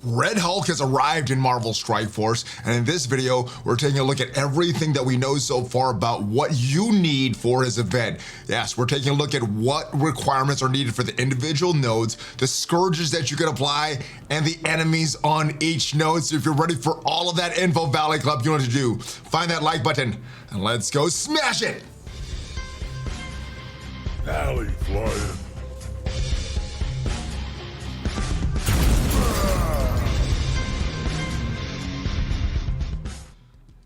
Red Hulk has arrived in Marvel Strike Force, and in this video, we're taking a look at everything that we know so far about what you need for his event. Yes, we're taking a look at what requirements are needed for the individual nodes, the Scourges that you can apply, and the enemies on each node. So if you're ready for all of that info, Valley Club, you know what to do. Find that like button, and let's go smash it! ValleyFlyin.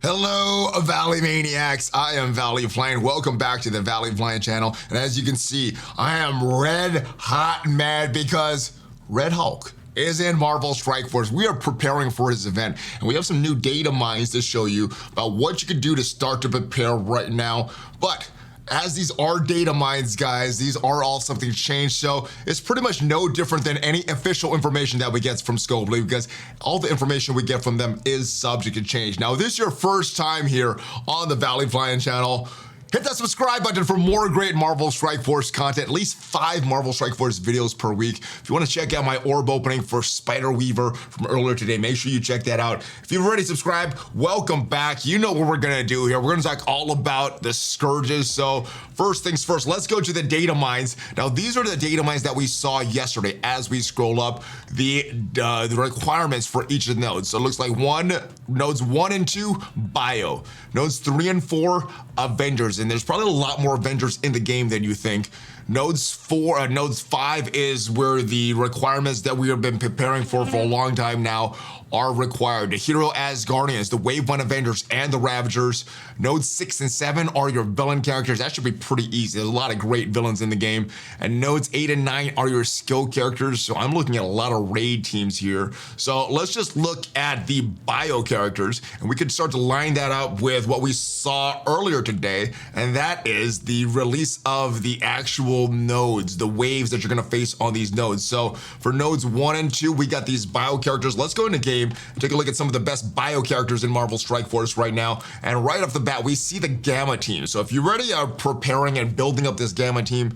Hello, Valley Maniacs. I am ValleyFlyin. Welcome back to the ValleyFlyin channel. And as you can see, I am red hot mad because Red Hulk is in Marvel Strike Force. We are preparing for his event, and we have some new data mines to show you about what you can do to start to prepare right now. But as these are data mines, guys, these are all something changed, so it's pretty much no different than any official information that we get from SCOURGE, because all the information we get from them is subject to change. Now, if this is your first time here on the ValleyFlyin channel, hit that subscribe button for more great Marvel Strike Force content, at least 5 Marvel Strike Force videos per week. If you want to check out my orb opening for Spider Weaver from earlier today, make sure you check that out. If you've already subscribed, welcome back. You know what we're gonna do here. We're gonna talk all about the Scourges. So first things first, let's go to the data mines. Now, these are the data mines that we saw yesterday. As we scroll up, the requirements for each of the nodes. So it looks like nodes 1 and 2, bio. Nodes 3 and 4, Avengers. And there's probably a lot more Avengers in the game than you think. Nodes 5 is where the requirements that we have been preparing for a long time now are required. The Hero Asgardians, the Wave 1 Avengers, and the Ravagers. Nodes 6 and 7 are your villain characters. That should be pretty easy. There's a lot of great villains in the game. And nodes 8 and 9 are your skill characters. So I'm looking at a lot of raid teams here. So let's just look at the bio characters, and we could start to line that up with what we saw earlier today, and that is the release of the actual nodes, the waves that you're gonna face on these nodes. So for nodes 1 and 2, we got these bio characters. Let's go into game and take a look at some of the best bio characters in Marvel Strike Force right now. And right off the bat, we see the Gamma team. So if you already are preparing and building up this Gamma team,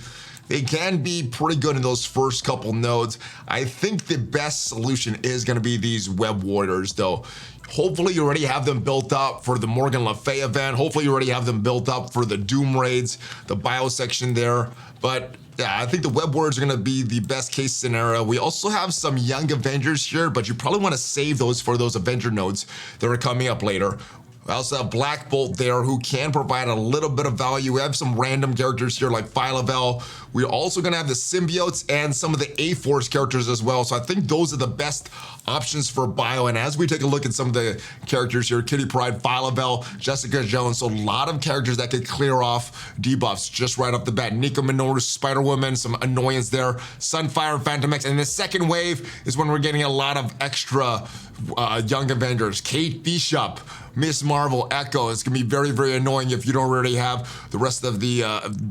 they can be pretty good in those first couple nodes. I think the best solution is gonna be these Web Warriors though. Hopefully you already have them built up for the Morgan Le Fay event. Hopefully you already have them built up for the Doom raids, the bio section there. But yeah, I think the Web Warriors are gonna be the best case scenario. We also have some young Avengers here, but you probably wanna save those for those Avenger nodes that are coming up later. We also have Black Bolt there, who can provide a little bit of value. We have some random characters here like Phyla-Vell. We're also gonna have the symbiotes and some of the A-Force characters as well. So I think those are the best options for bio. And as we take a look at some of the characters here, Kitty Pryde, Phyla-Vell, Jessica Jones, so a lot of characters that could clear off debuffs just right off the bat. Nico Minoru, Spider-Woman, some annoyance there, Sunfire and Phantom X. And the second wave is when we're getting a lot of extra young Avengers. Kate Bishop, Miss Marvel, Echo. It's gonna be very, very annoying if you don't already have the rest of the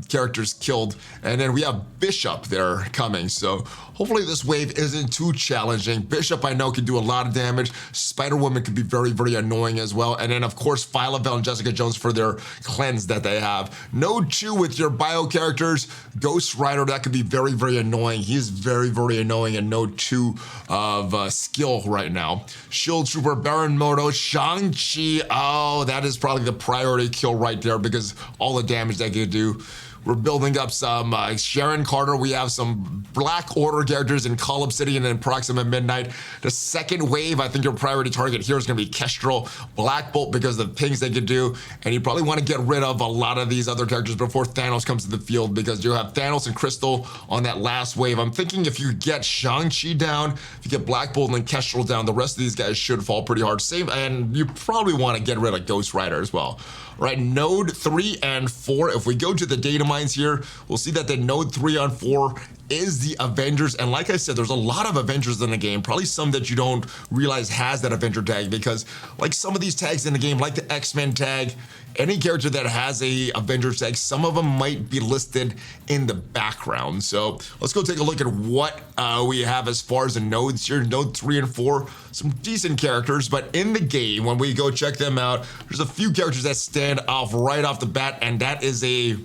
characters killed. And then we have Bishop there coming. So hopefully this wave isn't too challenging. Bishop, I know, can do a lot of damage. Spider-Woman could be very, very annoying as well. And then of course, Phyla-Vell and Jessica Jones for their cleanse that they have. Node 2 with your bio characters. Ghost Rider, that could be very, very annoying. He's very, very annoying in node 2 of skill right now. Shield Trooper, Baron Moto, Shang-Chi. Oh, that is probably the priority kill right there because all the damage that could do. We're building up some Sharon Carter. We have some Black Order characters in Call Obsidian and Proxima Midnight. The second wave, I think your priority target here is gonna be Kestrel, Black Bolt because of the pings they could do. And you probably wanna get rid of a lot of these other characters before Thanos comes to the field because you have Thanos and Crystal on that last wave. I'm thinking if you get Shang-Chi down, if you get Black Bolt and Kestrel down, the rest of these guys should fall pretty hard. Same, and you probably wanna get rid of Ghost Rider as well. Right, node 3 and 4, if we go to the data mines here, we'll see that the node 3 and 4 is the Avengers. And like I said, there's a lot of Avengers in the game, probably some that you don't realize has that Avenger tag, because like some of these tags in the game, like the X-Men tag, any character that has a Avengers tag, some of them might be listed in the background. So let's go take a look at what we have as far as the nodes here. Node 3 and 4, some decent characters, but in the game, when we go check them out, there's a few characters that stand off right off the bat, and that is a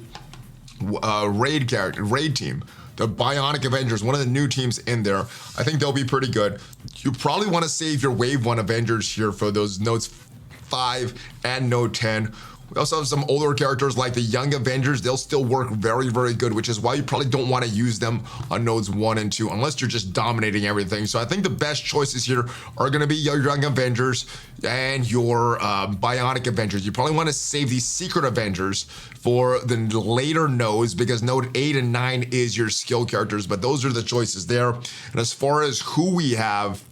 raid team. the Bionic Avengers, one of the new teams in there. I think they'll be pretty good. You probably want to save your Wave 1 Avengers here for those nodes 5 and node 10. We also have some older characters like the Young Avengers. They'll still work very, very good, which is why you probably don't want to use them on nodes 1 and 2 unless you're just dominating everything. So I think the best choices here are going to be your Young Avengers and your Bionic Avengers. You probably want to save these Secret Avengers for the later nodes because node 8 and 9 is your skill characters, but those are the choices there. And as far as who we have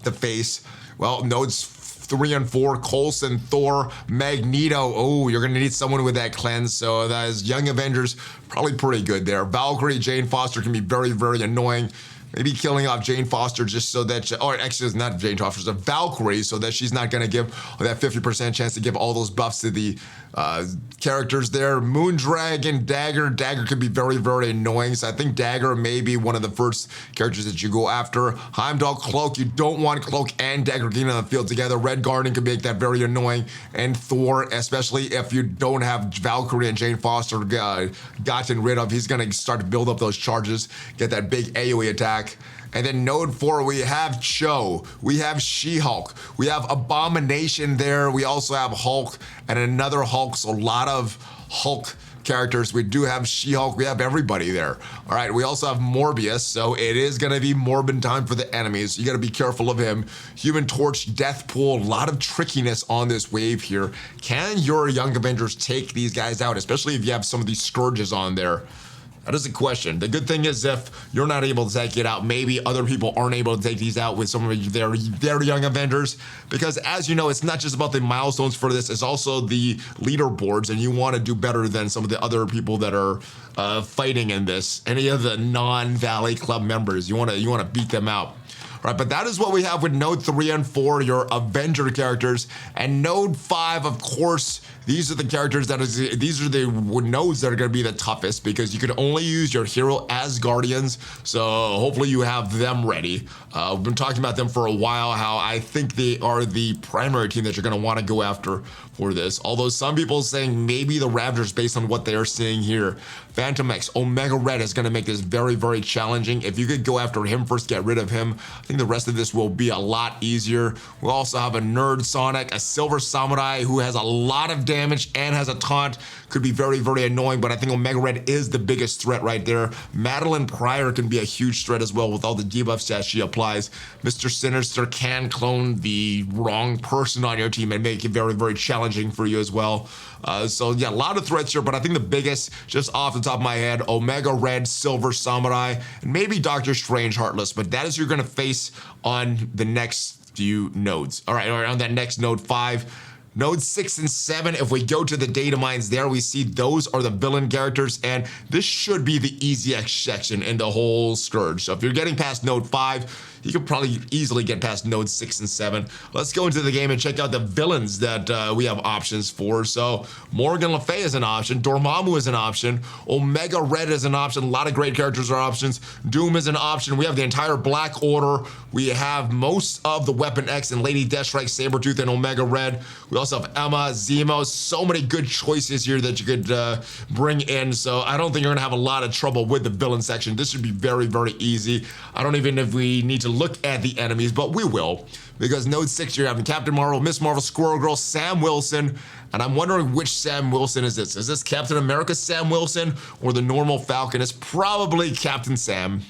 to face, well, nodes 3 and 4, Coulson, Thor, Magneto. Oh, you're gonna need someone with that cleanse. So that is Young Avengers, probably pretty good there. Valkyrie, Jane Foster can be very, very annoying. Maybe killing off Jane Foster just so that, or actually it's not Jane Foster, it's a Valkyrie, so that she's not gonna give that 50% chance to give all those buffs to the characters there. Moondragon, Dagger. Dagger could be very, very annoying, so I think Dagger may be one of the first characters that you go after. Heimdall, Cloak. You don't want Cloak and Dagger getting on the field together. Red Guardian could make that very annoying, and Thor, especially if you don't have Valkyrie and Jane Foster gotten rid of. He's gonna start to build up those charges, get that big AoE attack. And then node 4, we have Cho, we have She-Hulk, we have Abomination there, we also have Hulk and another Hulk, so a lot of Hulk characters. We do have She-Hulk, we have everybody there. All right, we also have Morbius, so it is gonna be Morbin time for the enemies. You gotta be careful of him. Human Torch, Deathpool, a lot of trickiness on this wave here. Can your Young Avengers take these guys out, especially if you have some of these Scourges on there? That is a question. The good thing is if you're not able to take it out, maybe other people aren't able to take these out with some of their Young Avengers. Because as you know, it's not just about the milestones for this, it's also the leaderboards, and you want to do better than some of the other people that are fighting in this. Any of the non-Valley Club members, you want to beat them out. Right, but that is what we have with node 3 and 4, your Avenger characters, and node 5, of course. These are the characters these are the nodes that are going to be the toughest because you can only use your hero as Guardians. So hopefully you have them ready. We've been talking about them for a while, how I think they are the primary team that you're going to want to go after for this. Although some people are saying maybe the Ravagers based on what they are seeing here. Phantom X, Omega Red is going to make this very, very challenging. If you could go after him first, get rid of him, I think the rest of this will be a lot easier. We'll also have a Nerd Sonic, a Silver Samurai who has a lot of damage and has a taunt. Could be very, very annoying, but I think Omega Red is the biggest threat right there. Madeline Pryor can be a huge threat as well with all the debuffs that she applies. Mr. Sinister can clone the wrong person on your team and make it very, very challenging for you as well. So yeah, a lot of threats here, but I think the biggest, just off the top of my head, Omega Red, Silver Samurai, and maybe Doctor Strange Heartless, but that is who you're gonna face on the next few nodes. All right, on that next node 5. Node 6 and 7, if we go to the data mines there, we see those are the villain characters, and this should be the easiest section in the whole Scourge. So if you're getting past node 5, you can probably easily get past nodes 6 and 7. Let's go into the game and check out the villains that we have options for. So Morgan Le Fay is an option, Dormammu is an option, Omega Red is an option, a lot of great characters are options, Doom is an option, we have the entire Black Order, we have most of the Weapon X and Lady Deathstrike, Sabretooth, and Omega Red. We also have Emma, Zemo, so many good choices here that you could bring in, so I don't think you're gonna have a lot of trouble with the villain section. This should be very, very easy. I don't even know if we need to look at the enemies, but we will, because node 6 you're having Captain Marvel, Miss Marvel, Squirrel Girl, Sam Wilson, and I'm wondering which Sam Wilson is this? Is this Captain America Sam Wilson or the normal Falcon? It's probably Captain Sam.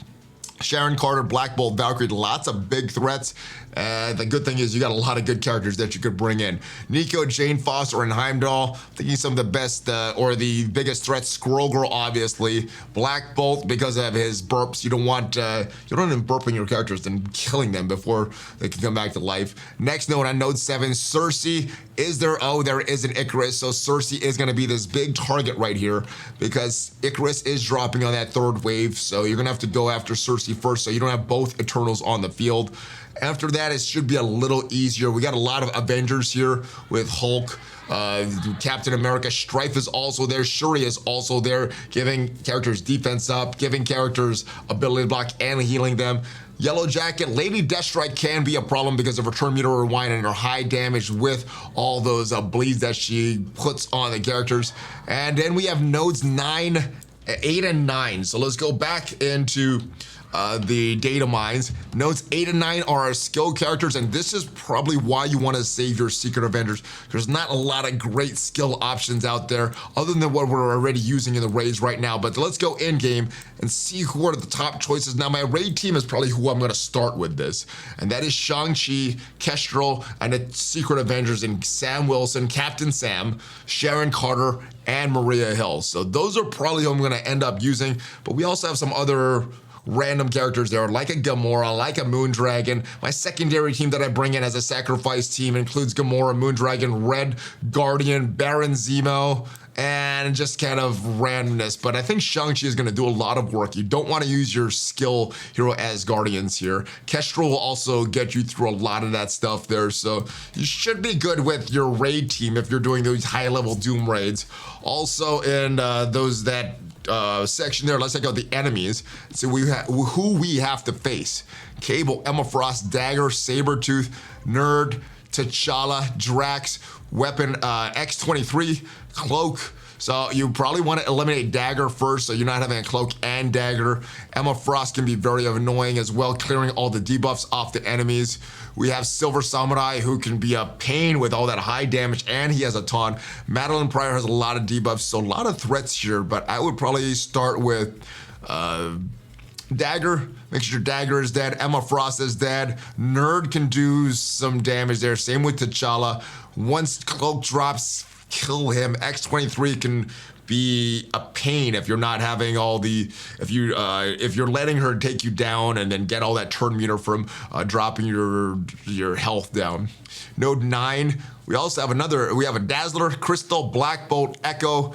Sharon Carter, Black Bolt, Valkyrie, lots of big threats. The good thing is you got a lot of good characters that you could bring in. Nico, Jane Foster, and Heimdall. Thinking some of the best or the biggest threats. Squirrel Girl, obviously. Black Bolt because of his burps. You don't want burping your characters and killing them before they can come back to life. Next node on node 7, Cersei. Is there? Oh, there is an Icarus. So Cersei is going to be this big target right here because Icarus is dropping on that 3rd wave. So you're going to have to go after Cersei first so you don't have both Eternals on the field. After that, it should be a little easier. We got a lot of Avengers here with Hulk, Captain America. Strife is also there. Shuri is also there, giving characters defense up, giving characters ability to block and healing them. Yellow Jacket, Lady Deathstrike can be a problem because of her turn meter rewind and her high damage with all those bleeds that she puts on the characters. And then we have nodes 9 8 and 9. So let's go back into the data mines. Notes 8 and 9 are our skill characters, and this is probably why you want to save your Secret Avengers. There's not a lot of great skill options out there other than what we're already using in the raids right now. But let's go in game and see who are the top choices. Now, my raid team is probably who I'm going to start with this, and that is Shang-Chi, Kestrel, and the Secret Avengers in Sam Wilson, Captain Sam, Sharon Carter, and Maria Hill. So those are probably who I'm going to end up using, but we also have some other random characters there, like a Gamora, like a Moondragon. My secondary team that I bring in as a sacrifice team includes Gamora, Moondragon, Red Guardian, Baron Zemo, and just kind of randomness. But I think Shang-Chi is going to do a lot of work. You don't want to use your skill hero as Guardians here. Kestrel will also get you through a lot of that stuff there, so you should be good with your raid team if you're doing those high-level Doom raids. Also in that section there, let's check out the enemies. So who we have to face. Cable, Emma Frost, Dagger, Sabretooth, Nerd, T'Challa, Drax, Weapon, X-23, Cloak. So you probably want to eliminate Dagger first, so you're not having a Cloak and Dagger. Emma Frost can be very annoying as well, clearing all the debuffs off the enemies. We have Silver Samurai, who can be a pain with all that high damage, and he has a taunt. Madeline Pryor has a lot of debuffs, so a lot of threats here, but I would probably start with Dagger. Make sure Dagger is dead. Emma Frost is dead. Nerd can do some damage there. Same with T'Challa. Once Cloak drops, kill him. X-23 can be a pain if you're not having all the, if you're letting her take you down and then get all that turn meter from dropping your health down. Node 9, we also have we have a Dazzler, Crystal, Black Bolt, Echo,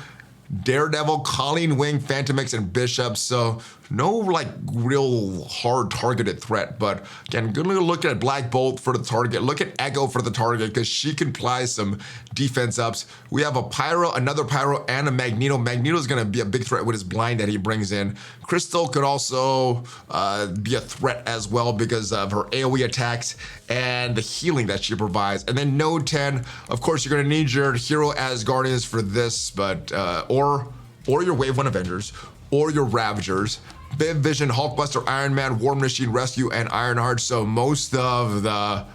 Daredevil, Colleen Wing, Phantom X, and Bishop. So no like real hard targeted threat, but again, good look at Black Bolt for the target. Look at Echo for the target because she can apply some defense ups. We have a Pyro, another Pyro, and a Magneto. Magneto's gonna be a big threat with his blind that he brings in. Crystal could also be a threat as well because of her AoE attacks and the healing that she provides. And then Node 10, of course, you're gonna need your hero as Guardians for this, but or your Wave 1 Avengers, or your Ravagers, Viv, Vision, Hulkbuster, Iron Man, War Machine, Rescue, and Ironheart. So most of the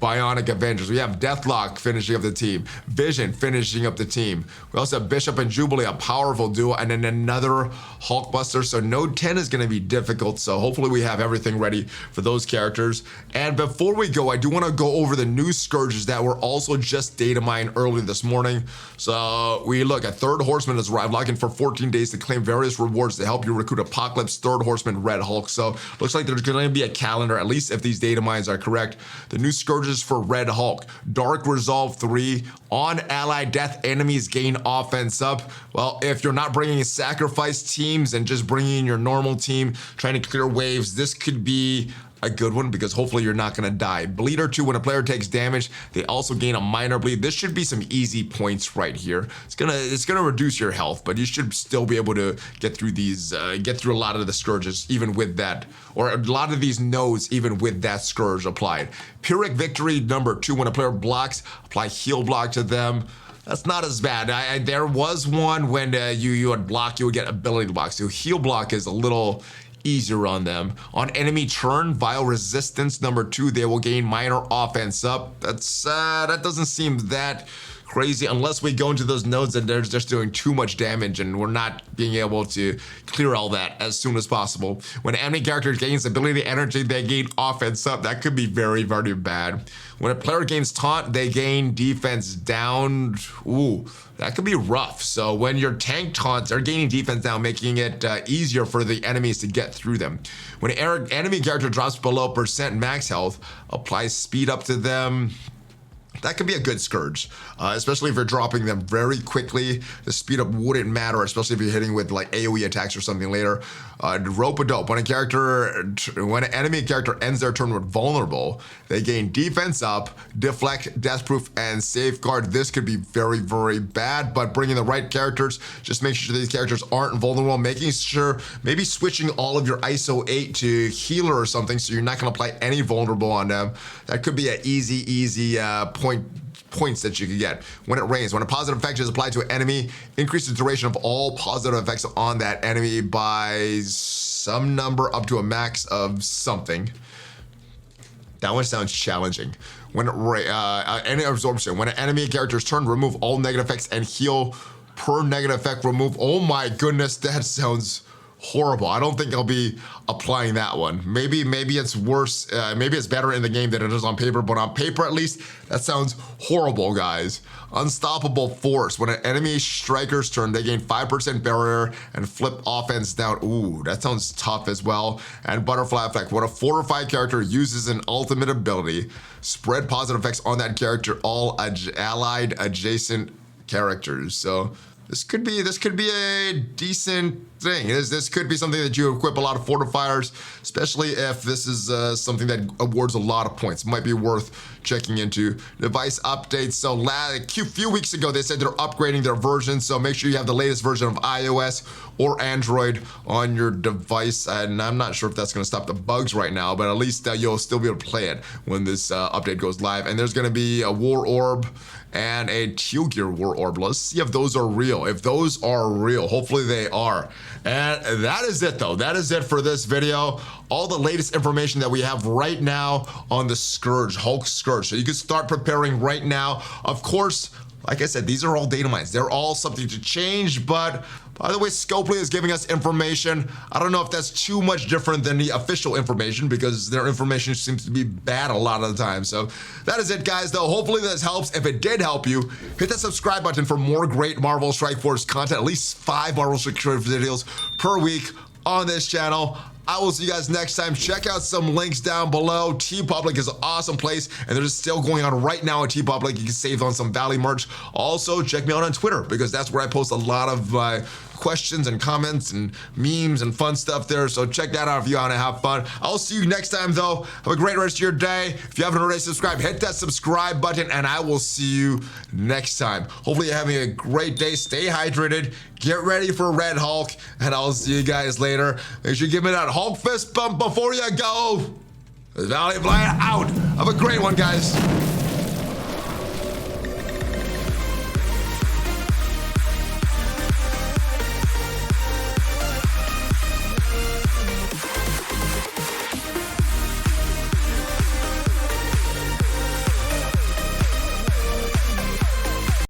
Bionic Avengers. We have Deathlock finishing up the team, Vision finishing up the team. We also have Bishop and Jubilee, a powerful duo, and then another Hulkbuster. So Node 10 is going to be difficult, so hopefully we have everything ready for those characters. And before we go, I do want to go over the new Scourges that were also just data mined early this morning. So we look at Third Horseman has arrived, logging for 14 days to claim various rewards to help you recruit Apocalypse, Third Horseman, Red Hulk. So looks like there's going to be a calendar, at least if these data mines are correct. The new Scourges for Red Hulk. Dark Resolve 3. On allied death, enemies gain offense up. Well, if you're not bringing sacrifice teams and just bringing in your normal team, trying to clear waves, this could be a good one because hopefully you're not going to die. Bleeder 2, when a player takes damage, they also gain a minor bleed. This should be some easy points right here. It's gonna reduce your health, but you should still be able to get through these, get through a lot of the Scourges even with that, or a lot of these nodes even with that Scourge applied. Pyrrhic Victory number 2, when a player blocks, apply heal block to them. That's not as bad. There was one when you would block, you would get ability block. So heal block is a little easier on them. On enemy turn, Vile Resistance number 2, they will gain minor offense up. That doesn't seem that crazy unless we go into those nodes and they're just doing too much damage and we're not being able to clear all that as soon as possible. When an enemy character gains ability energy, they gain offense up. That could be very, very bad. When a player gains taunt, they gain defense down. Ooh, that could be rough. So when your tank taunts are gaining defense down, making it easier for the enemies to get through them. When an enemy character drops below % max health, apply speed up to them. That could be a good Scourge, especially if you're dropping them very quickly. The speed up wouldn't matter, especially if you're hitting with like AoE attacks or something later. Rope-a-dope, when an enemy character ends their turn with vulnerable, they gain defense up, deflect, deathproof, and safeguard. This could be very, very bad, but bringing the right characters, just make sure these characters aren't vulnerable, making sure, maybe switching all of your ISO 8 to healer or something so you're not gonna apply any vulnerable on them. That could be an easy point points that you can get. When it rains, when a positive effect is applied to an enemy, increase the duration of all positive effects on that enemy by some number up to a max of something. That one sounds challenging. When any absorption, when an enemy character's turn, remove all negative effects and heal per negative effect. Remove. Oh my goodness, that sounds horrible. I don't think I'll be applying that one. Maybe it's worse. Maybe it's better in the game than it is on paper, but on paper at least, that sounds horrible, guys. Unstoppable force. When an enemy striker's turn, they gain 5% barrier and flip offense down. Ooh, that sounds tough as well. And butterfly effect. When a fortified character uses an ultimate ability, spread positive effects on that character, all allied adjacent characters. So this could be a decent thing. This could be something that you equip a lot of fortifiers, especially if this is something that awards a lot of points. Might be worth checking into. Device updates. So a few weeks ago, they said they're upgrading their version. So make sure you have the latest version of iOS or Android on your device. And I'm not sure if that's going to stop the bugs right now, but at least you'll still be able to play it when this update goes live. And there's going to be a War Orb and a Teal Gear War Orb. Let's see if those are real. If those are real, hopefully they are. And that is it, though. That is it for this video. All the latest information that we have right now on the Scourge, Hulk Scourge. So you can start preparing right now. Of course, like I said, these are all data mines. They're all something to change, but by the way, Scopely is giving us information. I don't know if that's too much different than the official information because their information seems to be bad a lot of the time. So that is it, guys, though. Hopefully this helps. If it did help you, hit that subscribe button for more great Marvel Strike Force content, at least 5 Marvel Strike Force videos per week on this channel. I will see you guys next time. Check out some links down below. TeePublic is an awesome place, and there's still going on right now at TeePublic. You can save on some Valley merch. Also, check me out on Twitter, because that's where I post a lot of my questions and comments and memes and fun stuff there. So check that out if you want to have fun. I'll see you next time, though. Have a great rest of your day. If you haven't already subscribed, hit that subscribe button, and I will see you next time. Hopefully you're having a great day. Stay hydrated. Get ready for Red Hulk, and I'll see you guys later. Make sure you give me that Hulk fist bump before you go. ValleyFlyin out. Have a great one, guys.